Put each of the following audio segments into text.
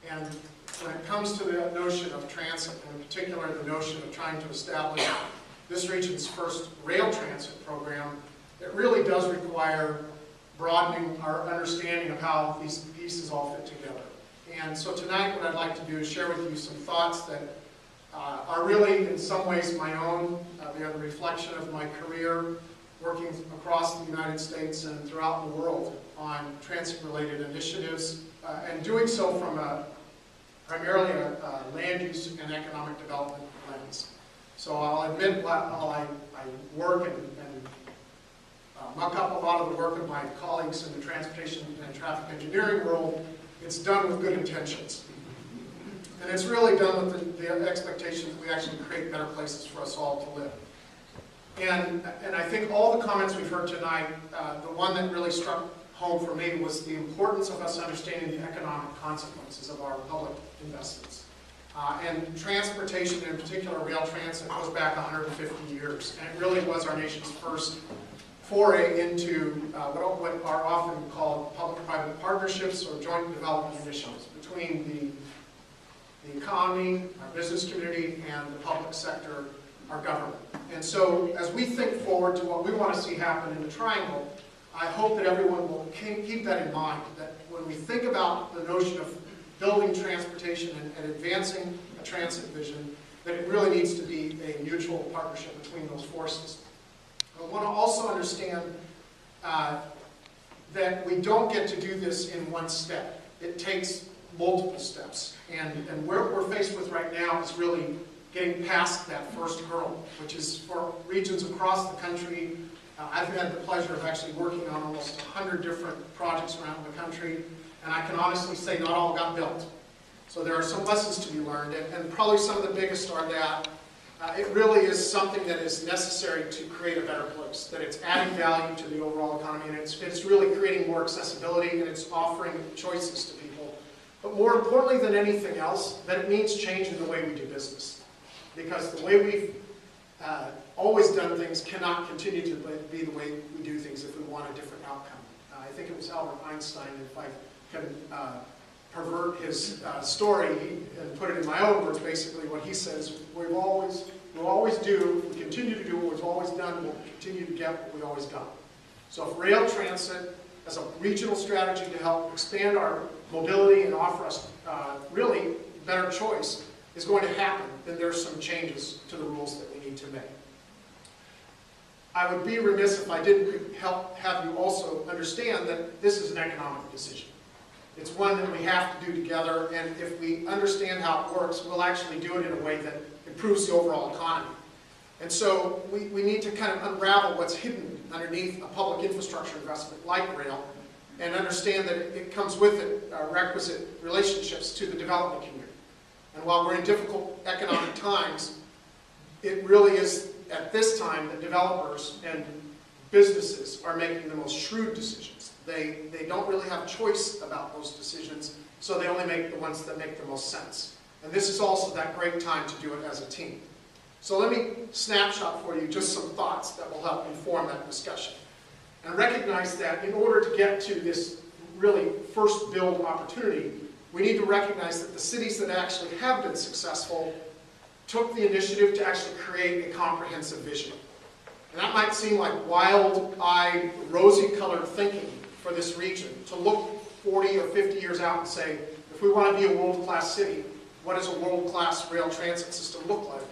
And when it comes to the notion of transit, and in particular the notion of trying to establish this region's first rail transit program, it really does require broadening our understanding of how these pieces all fit together. And so tonight what I'd like to do is share with you some thoughts that are really in some ways my own. They are the reflection of my career working across the United States and throughout the world on transit-related initiatives, and doing so from primarily a land use and economic development lens. So I'll admit, while I work and muck up a lot of the work of my colleagues in the transportation and traffic engineering world, it's done with good intentions. And it's really done with the expectation that we actually create better places for us all to live. And I think all the comments we've heard tonight, the one that really struck home for me was the importance of us understanding the economic consequences of our public investments. And transportation, in particular rail transit, goes back 150 years. And it really was our nation's first foray into what are often called public-private partnerships or joint development initiatives between the economy, our business community, and the public sector, our government. And so as we think forward to what we want to see happen in the Triangle, I hope that everyone will keep that in mind, that when we think about the notion of building transportation and advancing a transit vision, that it really needs to be a mutual partnership between those forces. I want to also understand that we don't get to do this in one step. It takes multiple steps. And what we're faced with right now is really getting past that first hurdle, which is for regions across the country. I've had the pleasure of actually working on almost 100 different projects around the country, and I can honestly say not all got built. So there are some lessons to be learned, and probably some of the biggest are that it really is something that is necessary to create a better place, that it's adding value to the overall economy, and it's really creating more accessibility, and it's offering choices to people. But more importantly than anything else, that it means changing the way we do business. Because the way we've always done things cannot continue to be the way we do things if we want a different outcome. I think it was Albert Einstein, if I can pervert his story and put it in my own words, basically what he says, we'll always do, we continue to do what we've always done, we'll continue to get what we've always done. So if rail transit as a regional strategy to help expand our mobility and offer us really better choice is going to happen, then there's some changes to the rules that we need to make. I would be remiss if I didn't have you also understand that this is an economic decision. It's one that we have to do together, and if we understand how it works, we'll actually do it in a way that improves the overall economy. And so we need to kind of unravel what's hidden underneath a public infrastructure investment like rail, and understand that it comes with it requisite relationships to the development community. And while we're in difficult economic times, it really is at this time that developers and businesses are making the most shrewd decisions. They don't really have choice about those decisions, so they only make the ones that make the most sense. And this is also that great time to do it as a team. So let me snapshot for you just some thoughts that will help inform that discussion. And recognize that in order to get to this really first build opportunity, we need to recognize that the cities that actually have been successful took the initiative to actually create a comprehensive vision. And that might seem like wild-eyed, rosy-colored thinking for this region, to look 40 or 50 years out and say, if we want to be a world-class city, what does a world-class rail transit system look like?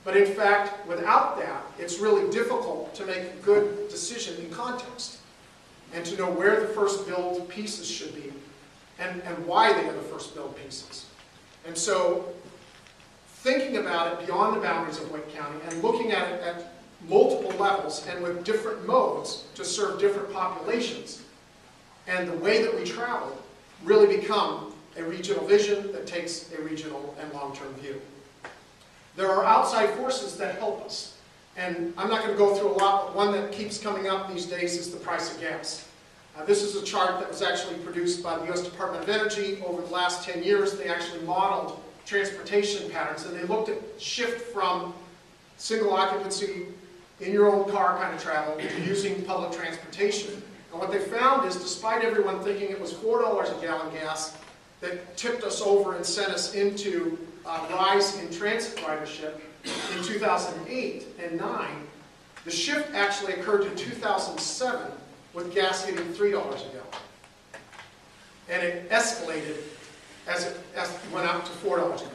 But in fact, without that, it's really difficult to make a good decision in context, and to know where the first build pieces should be, and why they are the first build pieces. And so, thinking about it beyond the boundaries of Wake County, and looking at it at multiple levels, and with different modes to serve different populations, and the way that we travel, really become a regional vision that takes a regional and long-term view. There are outside forces that help us. And I'm not going to go through a lot, but one that keeps coming up these days is the price of gas. This is a chart that was actually produced by the U.S. Department of Energy over the last 10 years. They actually modeled transportation patterns, and they looked at shift from single occupancy, in your own car kind of travel, to using public transportation. And what they found is, despite everyone thinking it was $4 a gallon gas, that tipped us over and sent us into a rise in transit ridership in 2008 and 9. The shift actually occurred in 2007 with gas hitting $3 a gallon. And it escalated as it went up to $4 a gallon.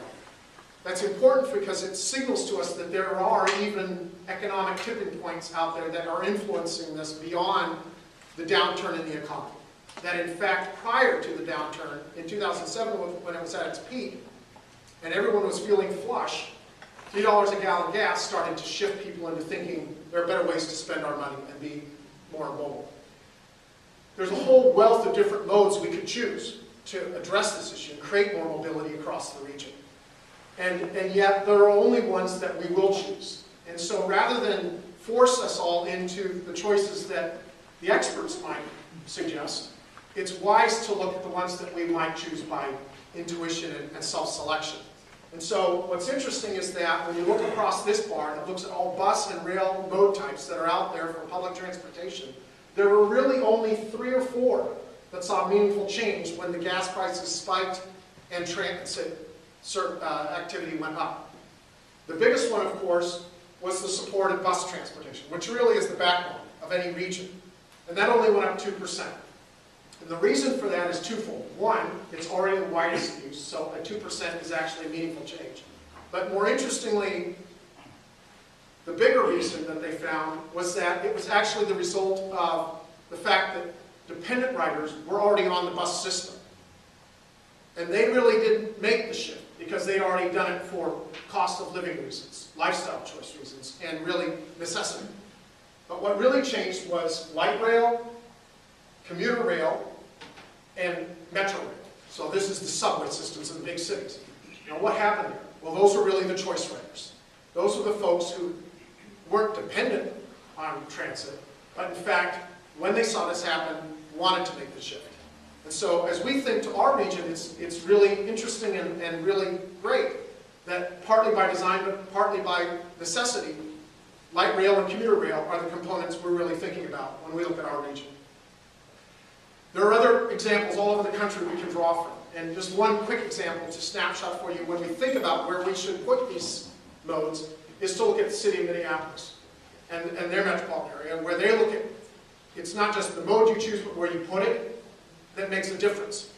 That's important because it signals to us that there are even economic tipping points out there that are influencing this beyond the downturn in the economy. That in fact, prior to the downturn, in 2007 when it was at its peak, and everyone was feeling flush, $3 a gallon gas started to shift people into thinking there are better ways to spend our money and be more mobile. There's a whole wealth of different modes we could choose to address this issue and create more mobility across the region. And yet there are only ones that we will choose. And so rather than force us all into the choices that the experts might suggest, it's wise to look at the ones that we might choose by intuition and self-selection. And so what's interesting is that when you look across this bar that looks at all bus and rail mode types that are out there for public transportation, there were really only 3 or 4 that saw meaningful change when the gas prices spiked and transit activity went up. The biggest one, of course, was the supported bus transportation, which really is the backbone of any region. And that only went up 2%. And the reason for that is twofold. One, it's already the widest use, so a 2% is actually a meaningful change. But more interestingly, the bigger reason that they found was that it was actually the result of the fact that dependent riders were already on the bus system. And they really didn't make the shift because they'd already done it for cost of living reasons, lifestyle choice reasons, and really necessity. But what really changed was light rail, commuter rail, and metro rail. So this is the subway systems in the big cities. Now what happened there? Well, those are really the choice riders. Those are the folks who weren't dependent on transit, but in fact, when they saw this happen, wanted to make the shift. And so as we think to our region, it's really interesting and really great that partly by design, but partly by necessity, light rail and commuter rail are the components we're really thinking about when we look at our region. There are other examples all over the country we can draw from. And just one quick example to snapshot for you when we think about where we should put these modes is to look at the city of Minneapolis and their metropolitan area, where they look at, it's not just the mode you choose, but where you put it that makes a difference.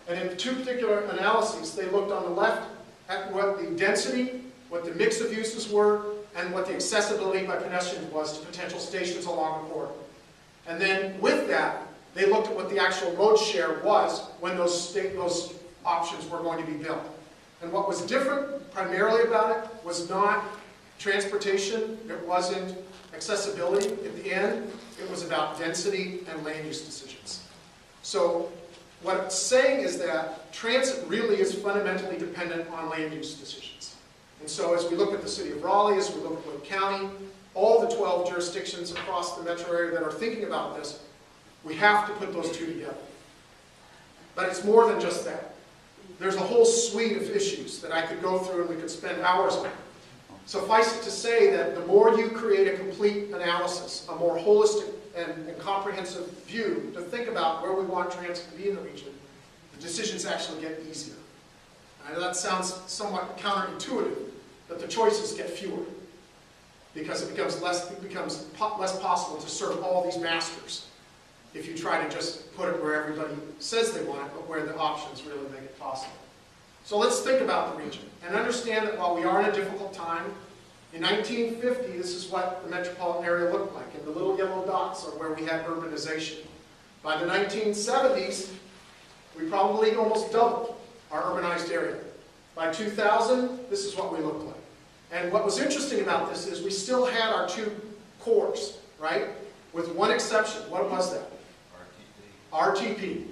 And in 2 particular analyses, they looked on the left at what the density, what the mix of uses were, and what the accessibility by pedestrians was to potential stations along the corridor. And then with that, they looked at what the actual mode share was when those options were going to be built. And what was different primarily about it was not transportation, it wasn't accessibility. At the end, it was about density and land use decisions. So what it's saying is that transit really is fundamentally dependent on land use decisions. And so as we look at the city of Raleigh, as we look at Wake County, all the 12 jurisdictions across the metro area that are thinking about this, we have to put those 2 together. But it's more than just that. There's a whole suite of issues that I could go through and we could spend hours on. Suffice it to say that the more you create a complete analysis, a more holistic and comprehensive view to think about where we want transit to be in the region, the decisions actually get easier. I know that sounds somewhat counterintuitive, but the choices get fewer because it becomes less possible to serve all these masters if you try to just put it where everybody says they want it, but where the options really make it possible. So let's think about the region and understand that while we are in a difficult time, in 1950, this is what the metropolitan area looked like, and the little yellow dots are where we had urbanization. By the 1970s, we probably almost doubled our urbanized area. By 2000, this is what we looked like. And what was interesting about this is we still had our 2 cores, right? With one exception. What was that? RTP.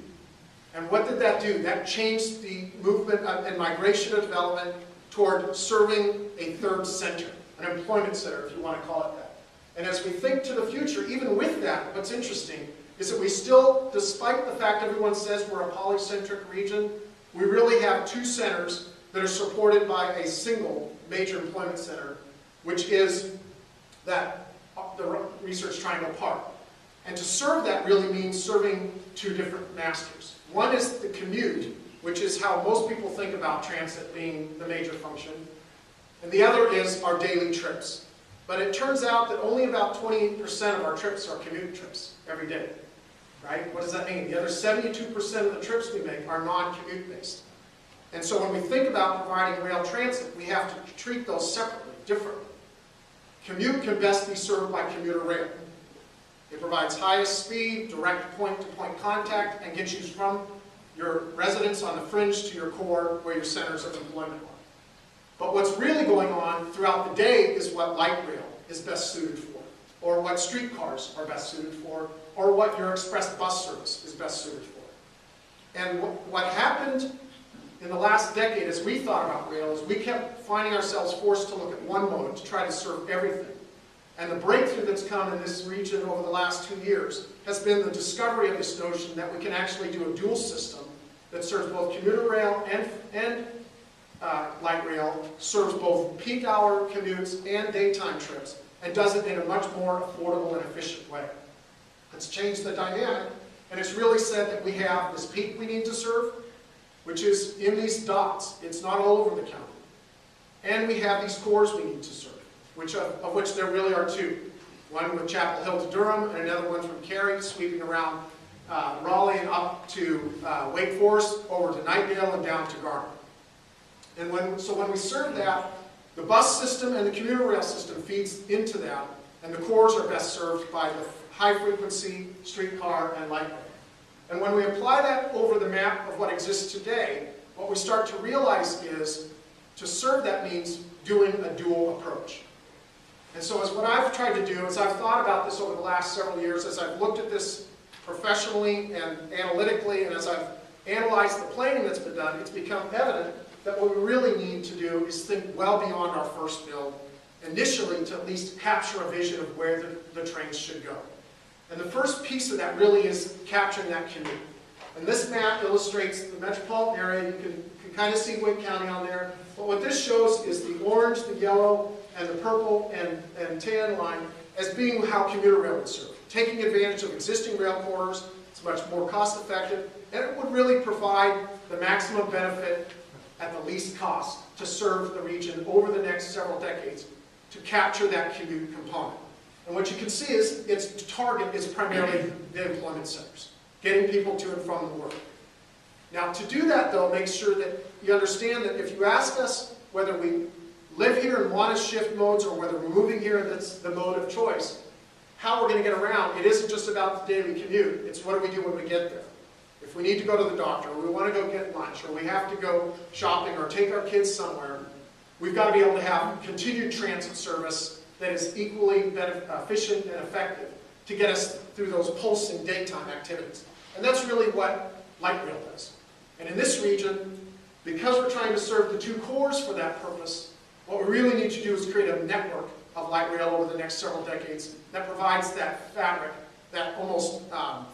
And what did that do? That changed the movement and migration of development toward serving a 3rd center, an employment center, if you want to call it that. And as we think to the future, even with that, what's interesting is that we still, despite the fact everyone says we're a polycentric region, we really have 2 centers that are supported by a single major employment center, which is that the Research Triangle Park. And to serve that really means serving 2 different masters. One is the commute which is how most people think about transit being the major function. And the other is our daily trips. But it turns out that only about 28% of our trips are commute trips every day. Right? What does that mean? The other 72% of the trips we make are non-commute based. And so when we think about providing rail transit, we have to treat those separately, differently. Commute can best be served by commuter rail. It provides highest speed, direct point-to-point contact, and gets you from your residence on the fringe to your core where your centers of employment are. But what's really going on throughout the day is what light rail is best suited for, or what streetcars are best suited for, or what your express bus service is best suited for. And what happened in the last decade as we thought about rail is we kept finding ourselves forced to look at one mode to try to serve everything. And the breakthrough that's come in this region over the last 2 years has been the discovery of this notion that we can actually do a dual system that serves both commuter rail and light rail, serves both peak hour commutes and daytime trips, and does it in a much more affordable and efficient way. It's changed the dynamic, and it's really said that we have this peak we need to serve, which is in these dots. It's not all over the county. And we have these cores we need to serve, of which there really are two. One with Chapel Hill to Durham, and another one from Cary, sweeping around Raleigh and up to Wake Forest, over to Nightdale and down to Garner. And so when we serve that, the bus system and the commuter rail system feeds into that, and the cores are best served by the high-frequency streetcar and light rail. And when we apply that over the map of what exists today, what we start to realize is to serve that means doing a dual approach. And so as what I've tried to do is I've thought about this over the last several years as I've looked at this professionally and analytically, and as I've analyzed the planning that's been done, it's become evident that what we really need to do is think well beyond our first build, initially to at least capture a vision of where the trains should go. And the first piece of that really is capturing that commute. And this map illustrates the metropolitan area. You can kind of see Wake County on there. But what this shows is the orange, the yellow, and the purple and tan line as being how commuter rail would serve. Taking advantage of existing rail corridors, it's much more cost effective, and it would really provide the maximum benefit at the least cost to serve the region over the next several decades to capture that commute component. And what you can see is its target is primarily the employment centers, getting people to and from the work. Now, to do that, though, make sure that you understand that if you ask us whether we live here and want to shift modes or whether we're moving here and that's the mode of choice, how we're going to get around, it isn't just about the daily commute, it's what do we do when we get there. If we need to go to the doctor, or we want to go get lunch, or we have to go shopping or take our kids somewhere, we've got to be able to have continued transit service that is equally efficient and effective to get us through those pulsing daytime activities. And that's really what light rail does. And in this region, because we're trying to serve the two cores for that purpose, what we really need to do is create a network of light rail over the next several decades that provides that fabric, that almost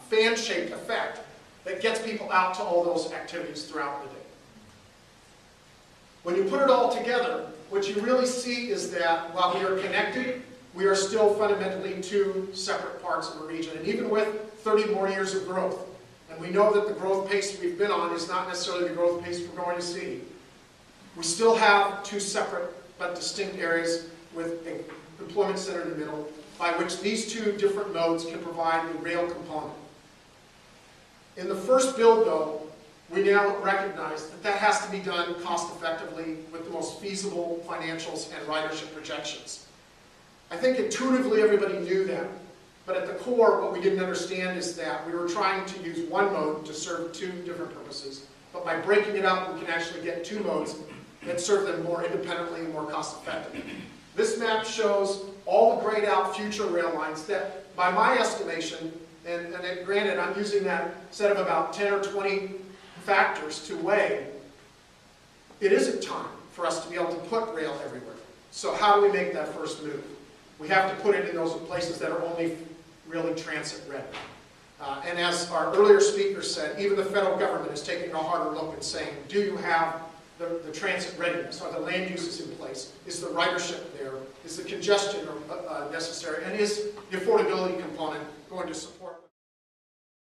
fan-shaped effect that gets people out to all those activities throughout the day. When you put it all together, what you really see is that while we are connected, we are still fundamentally two separate parts of a region. And even with 30 more years of growth, and we know that the growth pace we've been on is not necessarily the growth pace we're going to see, we still have two separate but distinct areas with an employment center in the middle by which these two different modes can provide the rail component. In the first build, though, we now recognize that that has to be done cost effectively with the most feasible financials and ridership projections. I think intuitively everybody knew that, but at the core what we didn't understand is that we were trying to use one mode to serve two different purposes, but by breaking it up we can actually get two modes that serve them more independently and more cost effectively. This map shows all the grayed out future rail lines that, by my estimation, and granted I'm using that set of about 10 or 20 factors to weigh, it isn't time for us to be able to put rail everywhere. So how do we make that first move? We have to put it in those places that are only really transit ready. And as our earlier speaker said, even the federal government is taking a harder look and saying, do you have the transit readiness? Are the land uses in place? Is the ridership there? Is the congestion necessary? And is the affordability component going to support